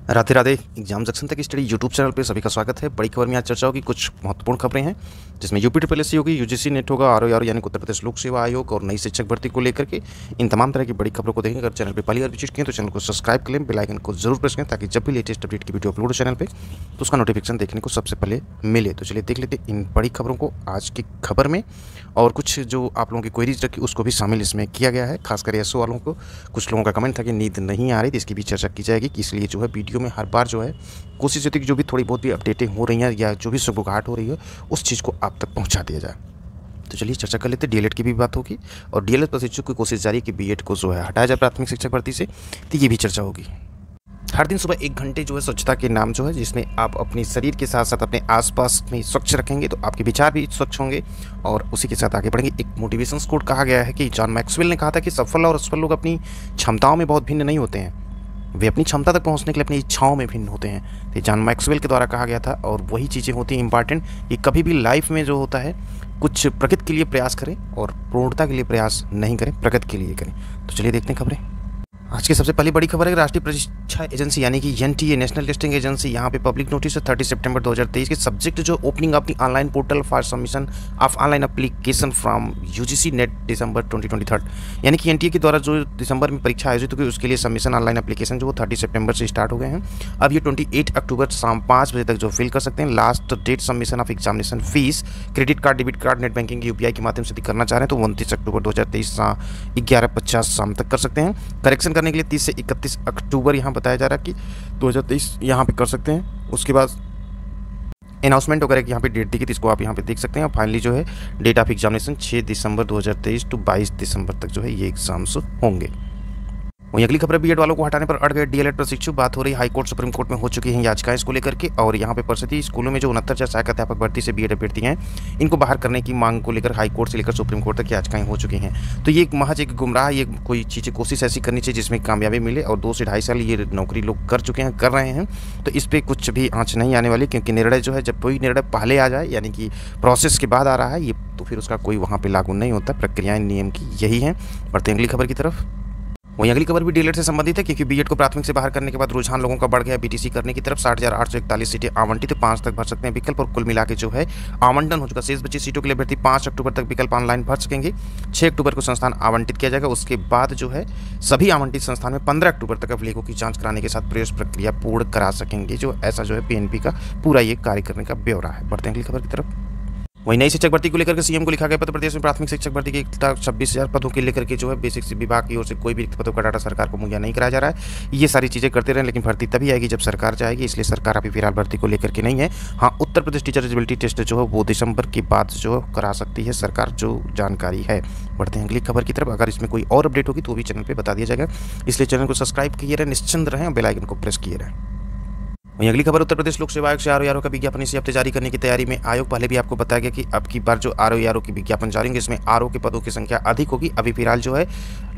Radhe Radhe. Exam junction तक study YouTube channel पे सभी का स्वागत है। बड़ी खबर में आज चर्चा होगी, कुछ महत्वपूर्ण खबरें हैं जिसमें यूपी ट्रिपल होगी, यूजीसी नेट होगा, आरओआर यानी उत्तर प्रदेश लोक सेवा आयोग और नई शिक्षक भर्ती को लेकर के इन तमाम तरह की बड़ी खबरों को देखेंगे। अगर चैनल पे पहली बार विजिट किए तो चैनल को सब्सक्राइब कर लें, बेल आइकन को जरूर प्रेस करें ताकि जब भी लेटेस्ट अपडेट की वीडियो अपलोड हो चैनल पर तो उसका नोटिफिकेशन देखने को सबसे पहले मिले। तो चलिए देख लेते इन बड़ी खबरों को आज की खबर में, और कुछ जो आप लोगों की क्वेरीज रखी उसको भी शामिल इसमें किया गया है। खासकर एसओ वालों को, कुछ लोगों का कमेंट था कि नींद नहीं आ रही, तो इसकी भी चर्चा की जाएगी कि इसलिए जो है वीडियो में हर बार जो है कोशिश होती है कि जो भी थोड़ी बहुत भी अपडेटें हो रही हैं या जो भी सुगबुगाहट हो रही है उस चीज़ को आप तक पहुंचा दिया जाए। तो चलिए चर्चा कर लेते हैं। डीएलएड की भी बात होगी और डीएलएड प्रशिक्षु की कोशिश जारी है कि बीएड को जो है हटाया जाए प्राथमिक शिक्षक भर्ती से, तो ये भी चर्चा होगी। हर दिन सुबह 1 घंटे जो है स्वच्छता के नाम जो है, जिसमें आप अपने शरीर के साथ साथ अपने आसपास में स्वच्छ रखेंगे तो आपके विचार भी स्वच्छ होंगे और उसी के साथ आगे बढ़ेंगे। एक मोटिवेशन कोट कहा गया है कि जॉन मैक्सवेल ने कहा था कि सफल और असफल लोग अपनी क्षमताओं में बहुत भिन्न नहीं होते हैं, वे अपनी क्षमता तक पहुंचने के लिए अपनी इच्छाओं में भिन्न होते हैं। तो जॉन मैक्सवेल के द्वारा कहा गया था और वही चीज़ें होती हैं इंपॉर्टेंट कि कभी भी लाइफ में जो होता है कुछ प्रगति के लिए प्रयास करें और पूर्णता के लिए प्रयास नहीं करें, प्रगति के लिए करें। तो चलिए देखते हैं खबरें। आज की सबसे पहली बड़ी खबर है, राष्ट्रीय परीक्षा एजेंसी यानी कि एनटीए नेशनल टेस्टिंग एजेंसी, यहाँ पे पब्लिक नोटिस है 30 सितंबर 2023 के सब्जेक्ट जो opening of the online portal for submission of online application from UGC NET December 2023, यानी कि एनटीए के द्वारा जो दिसंबर में परीक्षा आयोजित होगी उसके लिए सबमिशन ऑनलाइन एप्लीकेशन जो वो 30 सितंबर से स्टार्ट हो गए हैं। अब ये 28 अक्टूबर शाम 5 बजे तक जो फिल कर सकते हैं। Last date submission of examination fees credit card, debit card, net banking, UPI के माध्यम से करना चाह रहे हैं तो 29 अक्टूबर 2023 11:50 शाम तक कर सकते हैं। करेक्शन करने के लिए 30 से 31 अक्टूबर यहाँ बताया जा रहा है कि 2023 यहाँ पे कर सकते हैं। उसके बाद अनाउंसमेंट वगैरह की यहाँ पे डेट दी गई थी, इसको आप यहाँ पे देख सकते हैं। फाइनली जो है date of examination 6 December 2023 to 22 December तक जो है ये एग्जाम्स होंगे। वहीं अगली खबर है, बीएड वालों को हटाने पर अड़ गए डीएलएड प्रशिक्षु। बात हो रही है हाईकोर्ट सुप्रीम कोर्ट में हो चुकी है याचिकाएं इसको लेकर के, और यहाँ पे परिस्थिति स्कूलों में जो 69 सहायक अध्यापक भर्ती से बीएड अभ्यर्थी हैं इनको बाहर करने की मांग को लेकर हाईकोर्ट से लेकर सुप्रीम कोर्ट तक याचिकाएं हो चुकी हैं। तो ये महज एक गुमराह, ये कोई चीज़ें कोशिश ऐसी करनी चाहिए जिसमें कामयाबी मिले, और 2 से 2.5 साल ये नौकरी लोग कर चुके हैं, कर रहे हैं, तो इस पर कुछ भी आँच नहीं आने वाली, क्योंकि निर्णय जो है जब कोई निर्णय पहले आ जाए यानी कि प्रोसेस के बाद आ रहा है ये, तो फिर उसका कोई वहाँ पर लागू नहीं होता। प्रक्रियाएँ नियम की यही हैं। बढ़ते अगली खबर की तरफ। वहीं अगली खबर भी डीएलएड से संबंधित है, क्योंकि बीएड को प्राथमिक से बाहर करने के बाद रुझान लोगों का बढ़ गया बीटीसी करने की तरफ। 60,841 सीटें आवंटित, 5 तक भर सकते हैं विकल्प, और कुल मिला के जो है आवंटन हो चुका। शेष बची सीटों के लिए अभ्यर्थी 5 अक्टूबर तक विकल्प ऑनलाइन भर सकेंगे। 6 अक्टूबर को संस्थान आवंटित किया जाएगा। उसके बाद जो है सभी आवंटित संस्थान में 15 अक्टूबर तक अभिलेखों की जाँच कराने के साथ प्रवेश प्रक्रिया पूर्ण करा सकेंगे। जो ऐसा जो है पीएनपी का पूरा ये कार्य करने का ब्यौरा है। बढ़ते हैं अगली खबर की तरफ। वहीं नई शिक्षक भर्ती को लेकर के सीएम को लिखा गया पत्र। प्रदेश में प्राथमिक शिक्षक भर्ती के 26,000 पदों के लेकर के जो है बेसिक विभाग की ओर से कोई भी रिक्त पदों का डाटा सरकार को मुहैया नहीं कराया जा रहा है। ये सारी चीज़ें करते रहें, लेकिन भर्ती तभी आएगी जब सरकार चाहेगी, इसलिए सरकार अभी फिलहाल भर्ती को लेकर के नहीं है। हाँ, Uttar Pradesh teacher eligibility test जो है वो दिसंबर के बाद जो करा सकती है सरकार, जो जानकारी है। बढ़ते हैं अगली खबर की तरफ। अगर इसमें कोई और अपडेट होगी तो भी चैनल पर बता दिया जाएगा, इसलिए चैनल को सब्सक्राइब किए रहें, निश्चिंत रहें और बेल आइकन को प्रेस किए रहें। वहीं अगली खबर, उत्तर प्रदेश लोक सेवा आयोग से आरओआर का विज्ञापन इसी हफ्ते जारी करने की तैयारी में। आयोग पहले भी आपको बताया गया कि अब की बार जो आरओआर की विज्ञापन जारी होंगे इसमें आरओ के पदों की संख्या अधिक होगी। अभी फिलहाल जो है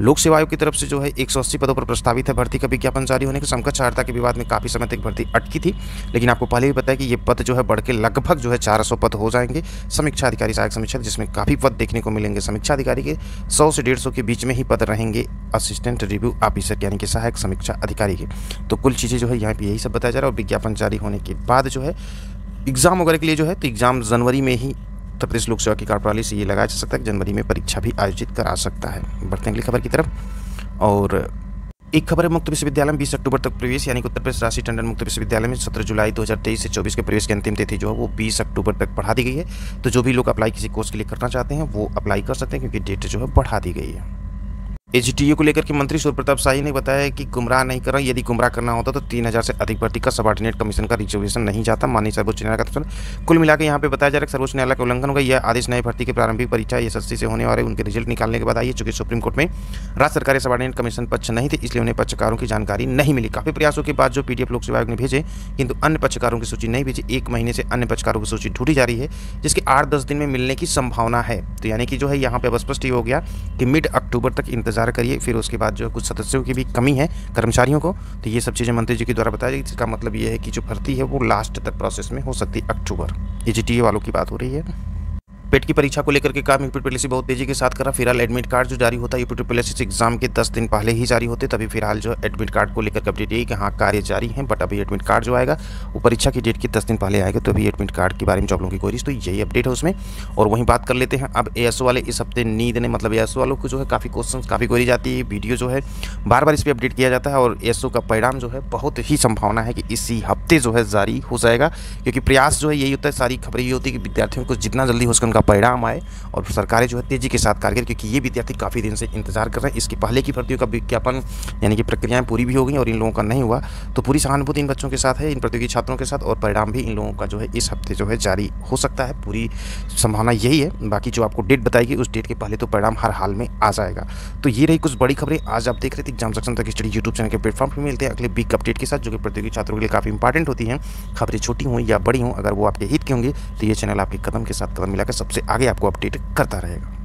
लोक सेवा आयोग की तरफ से जो है 180 पदों पर प्रस्तावित है भर्ती का विज्ञापन जारी होने के। समकक्ष अर्हता के विवाद में काफी समय तक भर्ती अटकी थी, लेकिन आपको पहले भी बताया कि ये पद जो है बढ़ के लगभग जो है 400 पद हो जाएंगे। समीक्षा अधिकारी, सहायक समीक्षक, जिसमें काफी पद देखने को मिलेंगे। समीक्षा अधिकारी के 100 से 150 के बीच में ही पद रहेंगे असिस्टेंट रिव्यू ऑफिसर यानी कि सहायक समीक्षा अधिकारी के। तो कुल चीज़ें जो है यहाँ पे यही सब बताया जा रहा है। और विज्ञापन जारी होने के बाद जो है एग्जाम वगैरह के लिए जो है, तो एग्जाम जनवरी में ही उत्तर प्रदेश लोक सेवा की कार्यप्रणाली से ये लगाया जा सकता है कि जनवरी में परीक्षा भी आयोजित करा सकता है। बढ़ते हैं अगली खबर की तरफ। और एक खबर है, मुक्त विश्वविद्यालय में 20 अक्टूबर तक प्रवेश, यानी कि उत्तर प्रदेश राष्ट्रीय टंडन मुक्त विश्वविद्यालय में 17 जुलाई 2023 से 24 के प्रवेश की अंतिम तिथि जो है वो 20 अक्टूबर तक बढ़ा दी गई है। तो जो भी लोग अप्लाई किसी कोर्स के लिए करना चाहते हैं वो अप्लाई कर सकते हैं, क्योंकि डेट जो है बढ़ा दी गई है। एचटीयू को लेकर के मंत्री सूर्य प्रताप शाही ने बताया कि गुमराह नहीं कर रहा। यदि गुमराह करना होता तो 3000 से अधिक भर्ती का सबऑर्डिनेट कमीशन का रिजर्वेशन नहीं जाता, माननीय सर्वोच्च न्यायालय का। कुल मिलाकर यहाँ पे बताया जा रहा है कि सर्वोच्च न्यायालय का उल्लंघन होगा। यह आदेश नई भर्ती की प्रारंभिक परीक्षा एसएससी से होने वाले उनके रिजल्ट निकालने के बाद आई है। चूंकि सुप्रीम कोर्ट में राज्य सरकारी सबऑर्डिनेट कमीशन पक्ष नहीं थे, इसलिए उन्हें पक्षकारों की जानकारी नहीं मिली। काफी प्रयासों के बाद जो पीडीएफ लोक सेवा आयोग ने भेजे, किंतु अन्य पक्षकारों की सूची नहीं भेजी। 1 महीने से अन्य पक्षकारों की सूची ढूंढी जा रही है, जिसकी 8-10 दिन में मिलने की संभावना है। तो यानी कि जो है यहाँ पे स्पष्ट ये हो गया कि मिड अक्टूबर तक इंतजार करिए। फिर उसके बाद जो कुछ सदस्यों की भी कमी है, कर्मचारियों को, तो ये सब चीज़ें मंत्री जी के द्वारा बताया गई। इसका मतलब ये है कि जो भर्ती है वो लास्ट तक प्रोसेस में हो सकती है अक्टूबर। एचटीए वालों की बात हो रही है। पेट की परीक्षा को लेकर के काम यूपी पीएससी बहुत तेजी के साथ कर रहा। फिलहाल एडमिट कार्ड जो जारी होता है यूपी पीएससी एग्जाम के 10 दिन पहले ही जारी होते, तभी फिलहाल जो एडमिट कार्ड को लेकर अपडेट यही कि हाँ कार्य जारी है, बट अभी एडमिट कार्ड जो आएगा वो परीक्षा की डेट के 10 दिन पहले आएगा। तो अभी एडमिट कार्ड के बारे में जो आप लोगों की क्वेरीज, तो यही अपडेट है उसमें। और वहीं बात कर लेते हैं अब एएसओ वाले इस हफ्ते नींद ने, मतलब एएसओ वालों को जो है काफ़ी क्वेश्चन काफ़ी क्वेरी जाती है, वीडियो जो है बार बार इस पर अपडेट किया जाता है। और एएसओ का परिणाम जो है बहुत ही संभावना है कि इसी हफ्ते जो है जारी हो जाएगा, क्योंकि प्रयास जो है यही होता है, सारी खबरें ये होती है कि विद्यार्थियों को जितना जल्दी हो सके उनका परिणाम आए और सरकारें जो है तेजी के साथ कार्य करें, क्योंकि ये विद्यार्थी काफ़ी दिन से इंतजार कर रहे हैं। इसके पहले की भर्तियों का विज्ञापन यानी कि प्रक्रियाएं पूरी भी हो गई और इन लोगों का नहीं हुआ, तो पूरी सहानुभूति इन बच्चों के साथ है, इन प्रतियोगी छात्रों के साथ, और परिणाम भी इन लोगों का जो है इस हफ्ते जो है जारी हो सकता है, पूरी संभावना यही है। बाकी जो आपको डेट बताएगी उस डेट के पहले तो परिणाम हर हाल में आ जाएगा। तो ये रही कुछ बड़ी खबरें आज आप देख रहे थे एग्जाम सेक्शन तक स्टडी यूट्यूब चैनल के प्लेटफॉर्म पर। मिलते हैं अगले बिग अपडेट के साथ, जो कि प्रतियोगी छात्रों के लिए काफ़ी इंपॉर्टेंट होती हैं। खबरें छोटी हों या बड़ी हों, अगर वो आपके हित की होंगी तो ये चैनल आपके कदम के साथ कदम मिलाकर सबसे आगे आपको अपडेट करता रहेगा।